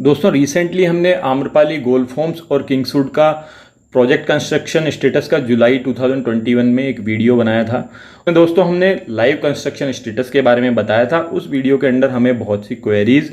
दोस्तों रिसेंटली हमने Amrapali golf Holmes और किंग्सवुड का प्रोजेक्ट कंस्ट्रक्शन स्टेटस का जुलाई 2021 में एक वीडियो बनाया था। तो दोस्तों हमने लाइव कंस्ट्रक्शन स्टेटस के बारे में बताया था। उस वीडियो के अंदर हमें बहुत सी क्वेरीज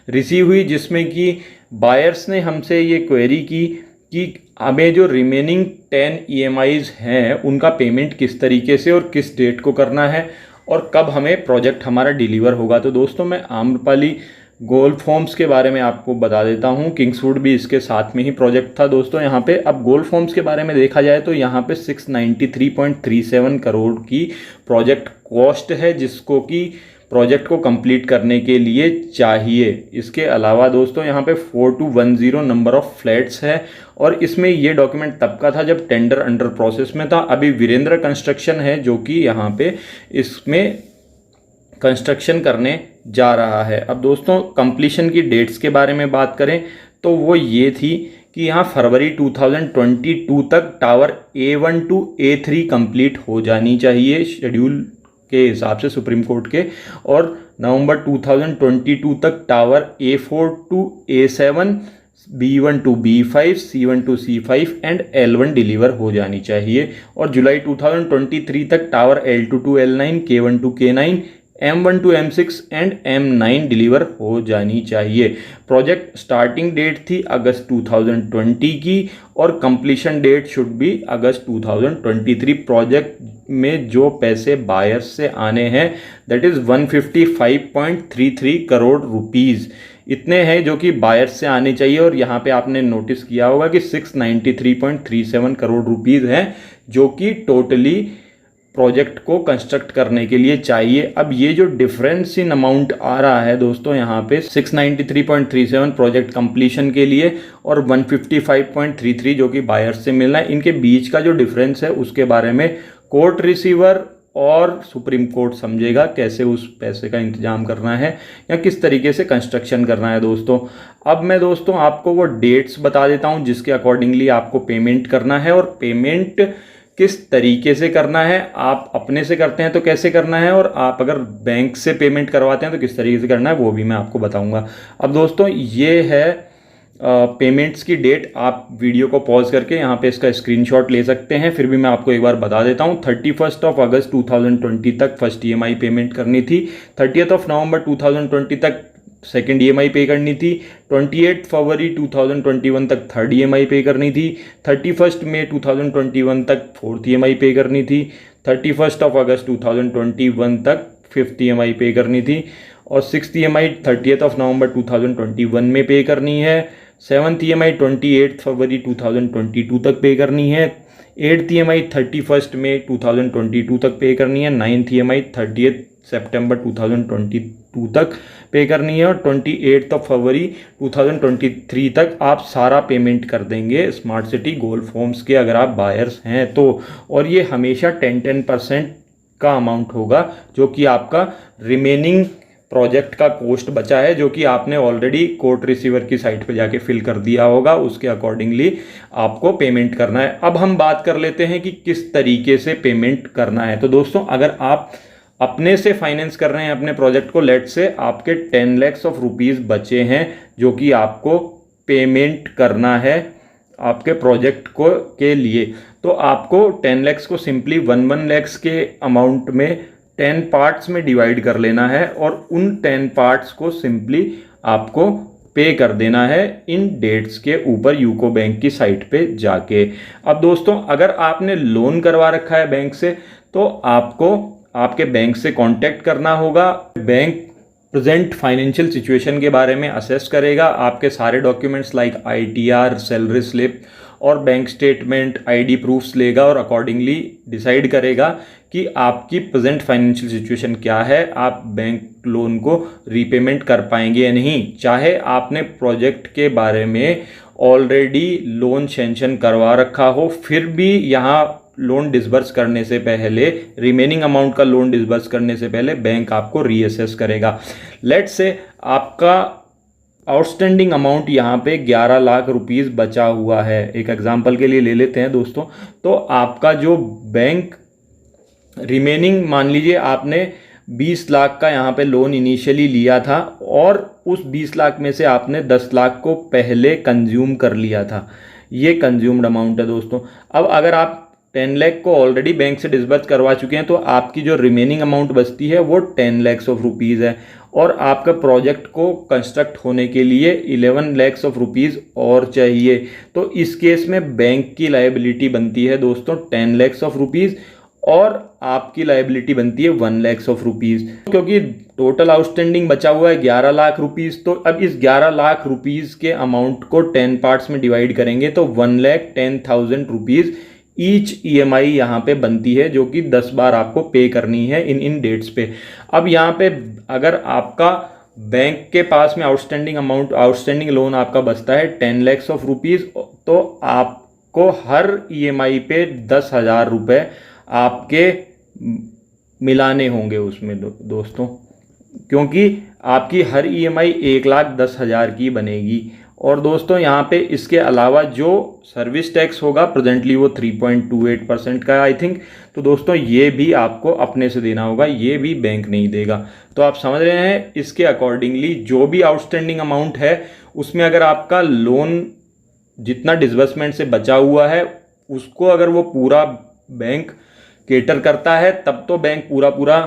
रिसीव हुई, जिसमें कि बायर्स ने हमसे ये क्वेरी की कि हमें जो रिमेनिंग 10 EMIs हैं उनका पेमेंट किस तरीके से और किस डेट को करना है और कब हमें प्रोजेक्ट हमारा डिलीवर होगा। तो दोस्तों मैं आम्रपाली गोल्फ होम्स के बारे में आपको बता देता हूँ। किंग्सवुड भी इसके साथ में ही प्रोजेक्ट था दोस्तों। यहाँ पे अब गोल्फ होम्स के बारे में देखा जाए तो यहाँ पे 693.37 करोड़ की प्रोजेक्ट कॉस्ट है, जिसको कि प्रोजेक्ट को कंप्लीट करने के लिए चाहिए। इसके अलावा दोस्तों यहाँ पे 4210 नंबर ऑफ फ्लैट्स है और इसमें ये डॉक्यूमेंट तब का था जब टेंडर अंडर प्रोसेस में था। अभी वीरेंद्र कंस्ट्रक्शन है जो कि यहाँ पे इसमें कंस्ट्रक्शन करने जा रहा है। अब दोस्तों कंप्लीशन की डेट्स के बारे में बात करें तो वो ये थी कि यहाँ फरवरी 2022 तक tower A1 to A3 complete हो जानी चाहिए शेड्यूल के हिसाब से सुप्रीम कोर्ट के, और नवंबर 2022 तक tower A4 to A7, B1 to B5, C1 to C5 and L1 deliver हो जानी चाहिए, और जुलाई 2023 तक tower L2 to L9, K1 to K9, M1 to M6 and M9 deliver हो जानी चाहिए। प्रोजेक्ट स्टार्टिंग डेट थी अगस्त 2020 की और completion date should be August 2023। Project में जो पैसे बायर्स से आने हैं दैट इज़ 155.33 करोड़ रुपीज़ इतने हैं जो कि बायर्स से आने चाहिए, और यहाँ पे आपने नोटिस किया होगा कि 693.37 करोड़ रुपीज़ हैं जो कि टोटली प्रोजेक्ट को कंस्ट्रक्ट करने के लिए चाहिए। अब ये जो डिफरेंस इन अमाउंट आ रहा है दोस्तों यहाँ पे 693.37 प्रोजेक्ट कंप्लीशन के लिए और 155.33 जो कि बायर्स से मिलना है, इनके बीच का जो डिफरेंस है उसके बारे में कोर्ट रिसीवर और सुप्रीम कोर्ट समझेगा कैसे उस पैसे का इंतजाम करना है या किस तरीके से कंस्ट्रक्शन करना है दोस्तों। अब मैं दोस्तों आपको वो डेट्स बता देता हूँ जिसके अकॉर्डिंगली आपको पेमेंट करना है, और पेमेंट किस तरीके से करना है, आप अपने से करते हैं तो कैसे करना है, और आप अगर बैंक से पेमेंट करवाते हैं तो किस तरीके से करना है वो भी मैं आपको बताऊंगा। अब दोस्तों ये है पेमेंट्स की डेट। आप वीडियो को पॉज करके यहाँ पे इसका स्क्रीनशॉट ले सकते हैं, फिर भी मैं आपको एक बार बता देता हूँ। 31 अगस्त 2020 तक फर्स्ट EMI पेमेंट करनी थी, 30 नवंबर 2020 तक सेकेंड EMI पे करनी थी, 28 फरवरी 2021 तक थर्ड EMI पे करनी थी, 31 मई 2021 तक फोर्थ EMI पे करनी थी, 31 अगस्त 2021 तक फिफ्थ EMI पे करनी थी, और सिक्स EMI 30 नवंबर 2021 में पे करनी है, 7th EMI 28 फरवरी 2022 तक पे करनी है, 8th EMI 31 मई 2022 तक पे करनी है, 9th EMI 30 सितंबर 2022 तक पे करनी है, और 28 फरवरी 2023 तक आप सारा पेमेंट कर देंगे स्मार्ट सिटी गोल्फ होम्स के अगर आप बायर्स हैं तो। और ये हमेशा 10% का अमाउंट होगा जो कि आपका रिमेनिंग प्रोजेक्ट का कॉस्ट बचा है, जो कि आपने ऑलरेडी कोर्ट रिसीवर की साइट पे जाके फिल कर दिया होगा, उसके अकॉर्डिंगली आपको पेमेंट करना है। अब हम बात कर लेते हैं कि किस तरीके से पेमेंट करना है। तो दोस्तों अगर आप अपने से फाइनेंस कर रहे हैं अपने प्रोजेक्ट को, लेट से आपके 10 लाख ऑफ रुपीज़ बचे हैं जो कि आपको पेमेंट करना है आपके प्रोजेक्ट को के लिए, तो आपको 10 लाख को सिंपली 1 लाख के अमाउंट में 10 पार्ट्स में डिवाइड कर लेना है, और उन 10 पार्ट्स को सिंपली आपको पे कर देना है इन डेट्स के ऊपर यूको बैंक की साइट पे जाके। अब दोस्तों अगर आपने लोन करवा रखा है बैंक से तो आपको आपके बैंक से कांटेक्ट करना होगा। बैंक प्रेजेंट फाइनेंशियल सिचुएशन के बारे में असेस करेगा, आपके सारे documents like ITR, salary slip और बैंक स्टेटमेंट, ID प्रूफ्स लेगा और अकॉर्डिंगली डिसाइड करेगा कि आपकी प्रेजेंट फाइनेंशियल सिचुएशन क्या है, आप बैंक लोन को रीपेमेंट कर पाएंगे या नहीं। चाहे आपने प्रोजेक्ट के बारे में ऑलरेडी लोन सैंक्शन करवा रखा हो, फिर भी यहाँ लोन डिसबर्स करने से पहले, रिमेनिंग अमाउंट का लोन डिसबर्स करने से पहले बैंक आपको रीअसेस करेगा। लेट्स से आपका आउटस्टैंडिंग अमाउंट यहाँ पे 11 लाख रुपीज़ बचा हुआ है, एक एग्जांपल के लिए ले लेते हैं दोस्तों। तो आपका जो बैंक रिमेनिंग, मान लीजिए आपने 20 लाख का यहाँ पे लोन इनिशियली लिया था और उस 20 लाख में से आपने 10 लाख को पहले कंज्यूम कर लिया था। ये कंज्यूम्ड अमाउंट है दोस्तों। अब अगर आप 10 लाख को ऑलरेडी बैंक से डिस्बर्स करवा चुके हैं तो आपकी जो रिमेनिंग अमाउंट बचती है वो 10 lakhs ऑफ रुपीज़ है, और आपका प्रोजेक्ट को कंस्ट्रक्ट होने के लिए 11 lakhs ऑफ रुपीज़ और चाहिए। तो इस केस में बैंक की लायबिलिटी बनती है दोस्तों 10 lakhs ऑफ रुपीज़, और आपकी लायबिलिटी बनती है 1 lakhs ऑफ रुपीज़, क्योंकि टोटल आउटस्टैंडिंग बचा हुआ है 11 लाख रुपीज़। तो अब इस 11 लाख रुपीज़ के अमाउंट को 10 पार्ट्स में डिवाइड करेंगे तो 1,10,000 रुपीज़ ईच EMI यहाँ पे बनती है, जो कि 10 बार आपको पे करनी है इन डेट्स पे। अब यहाँ पे अगर आपका बैंक के पास में आउटस्टैंडिंग लोन आपका बचता है 10 lakhs ऑफ रुपीज़, तो आपको हर EMI पे 10,000 रुपये आपके मिलाने होंगे उसमें दोस्तों, क्योंकि आपकी हर EMI 1,10,000 की बनेगी। और दोस्तों यहाँ पे इसके अलावा जो सर्विस टैक्स होगा प्रेजेंटली वो 3.28% का आई थिंक, तो दोस्तों ये भी आपको अपने से देना होगा, ये भी बैंक नहीं देगा। तो आप समझ रहे हैं, इसके अकॉर्डिंगली जो भी आउटस्टैंडिंग अमाउंट है उसमें अगर आपका लोन जितना डिसबर्समेंट से बचा हुआ है उसको अगर वो पूरा बैंक केटर करता है तब तो बैंक पूरा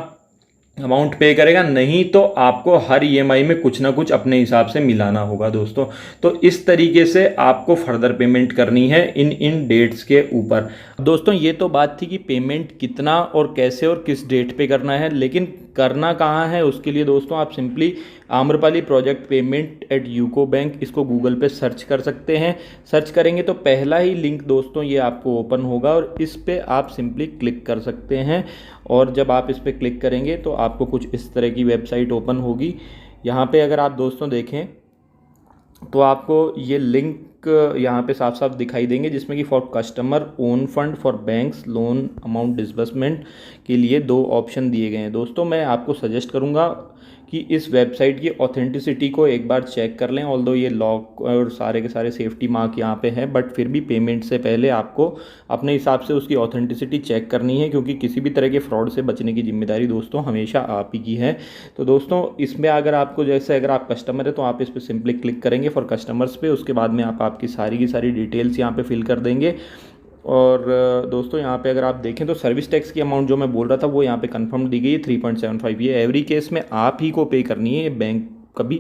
अमाउंट पे करेगा, नहीं तो आपको हर EMI में कुछ ना कुछ अपने हिसाब से मिलाना होगा दोस्तों। तो इस तरीके से आपको फर्दर पेमेंट करनी है इन डेट्स के ऊपर। दोस्तों ये तो बात थी कि पेमेंट कितना और कैसे और किस डेट पे करना है, लेकिन करना कहाँ है उसके लिए दोस्तों आप simply Amrapali project payment at UCO bank इसको गूगल पे सर्च कर सकते हैं। सर्च करेंगे तो पहला ही लिंक दोस्तों ये आपको ओपन होगा और इस पे आप सिंपली क्लिक कर सकते हैं। और जब आप इस पे क्लिक करेंगे तो आपको कुछ इस तरह की वेबसाइट ओपन होगी। यहाँ पे अगर आप दोस्तों देखें तो आपको ये लिंक यहाँ पे साफ साफ दिखाई देंगे, जिसमें कि for customer own fund for banks loan amount disbursement के लिए 2 ऑप्शन दिए गए हैं। दोस्तों मैं आपको सजेस्ट करूँगा कि इस वेबसाइट की ऑथेंटिसिटी को एक बार चेक कर लें। ऑल्दो ये लॉक और सारे के सारे सेफ्टी मार्क यहाँ पे हैं, बट फिर भी पेमेंट से पहले आपको अपने हिसाब से उसकी ऑथेंटिसिटी चेक करनी है, क्योंकि किसी भी तरह के फ्रॉड से बचने की जिम्मेदारी दोस्तों हमेशा आप ही की है। तो दोस्तों इसमें अगर आपको जैसे अगर आप कस्टमर है तो आप इस पर सिंपली क्लिक करेंगे फॉर कस्टमर्स पे, उसके बाद में आप आपकी सारी की सारी डिटेल्स यहाँ पर फिल कर देंगे। और दोस्तों यहाँ पे अगर आप देखें तो सर्विस टैक्स की अमाउंट जो मैं बोल रहा था वो यहाँ पे कंफर्म दी गई है 3.75। ये एवरी केस में आप ही को पे करनी है, ये बैंक कभी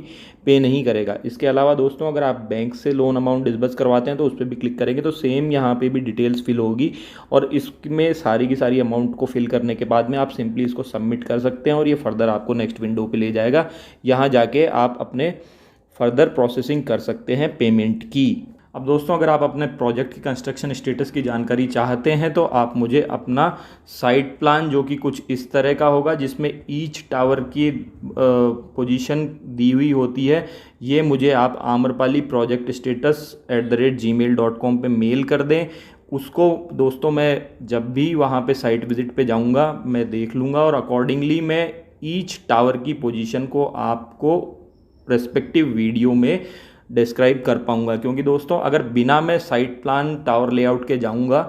पे नहीं करेगा। इसके अलावा दोस्तों अगर आप बैंक से लोन अमाउंट डिसबर्स करवाते हैं तो उस पर भी क्लिक करेंगे तो सेम यहाँ पे भी डिटेल्स फिल होगी, और इसमें सारी की सारी अमाउंट को फिल करने के बाद में आप सिंपली इसको सबमिट कर सकते हैं और ये फर्दर आपको नेक्स्ट विंडो पे ले जाएगा। यहाँ जाके आप अपने फर्दर प्रोसेसिंग कर सकते हैं पेमेंट की। अब दोस्तों अगर आप अपने प्रोजेक्ट की कंस्ट्रक्शन स्टेटस की जानकारी चाहते हैं तो आप मुझे अपना साइट प्लान, जो कि कुछ इस तरह का होगा जिसमें ईच टावर की पोजीशन दी हुई होती है, ये मुझे आप आम्रपाली प्रोजेक्ट स्टेटस @gmail.com पे मेल कर दें। उसको दोस्तों मैं जब भी वहाँ पे साइट विज़िट पे जाऊँगा मैं देख लूँगा और अकॉर्डिंगली मैं ईच टावर की पोजीशन को आपको रेस्पेक्टिव वीडियो में डिस्क्राइब कर पाऊँगा। क्योंकि दोस्तों अगर बिना मैं साइट प्लान टावर लेआउट के जाऊँगा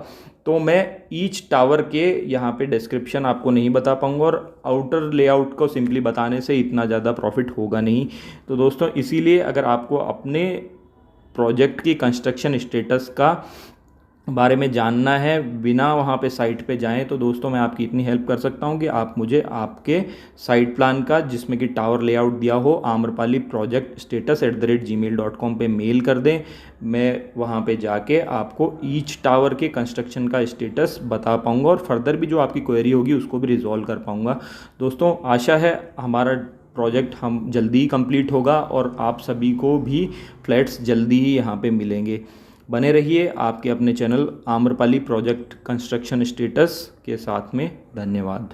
तो मैं ईच टावर के यहाँ पे डिस्क्रिप्शन आपको नहीं बता पाऊँगा, और आउटर लेआउट को सिंपली बताने से इतना ज़्यादा प्रॉफिट होगा नहीं। तो दोस्तों इसीलिए अगर आपको अपने प्रोजेक्ट की कंस्ट्रक्शन स्टेटस का बारे में जानना है बिना वहाँ पे साइट पे जाएं, तो दोस्तों मैं आपकी इतनी हेल्प कर सकता हूँ कि आप मुझे आपके साइट प्लान का जिसमें कि टावर लेआउट दिया हो आम्रपाली प्रोजेक्ट स्टेटस @gmail.com पे मेल कर दें। मैं वहाँ पे जाके आपको ईच टावर के कंस्ट्रक्शन का स्टेटस बता पाऊँगा और फर्दर भी जो आपकी क्वेरी होगी उसको भी रिजॉल्व कर पाऊँगा। दोस्तों आशा है हमारा प्रोजेक्ट हम जल्दी ही कंप्लीट होगा और आप सभी को भी फ्लैट्स जल्दी ही यहाँ पे मिलेंगे। बने रहिए आपके अपने channel Amrapali project construction status के साथ में। धन्यवाद।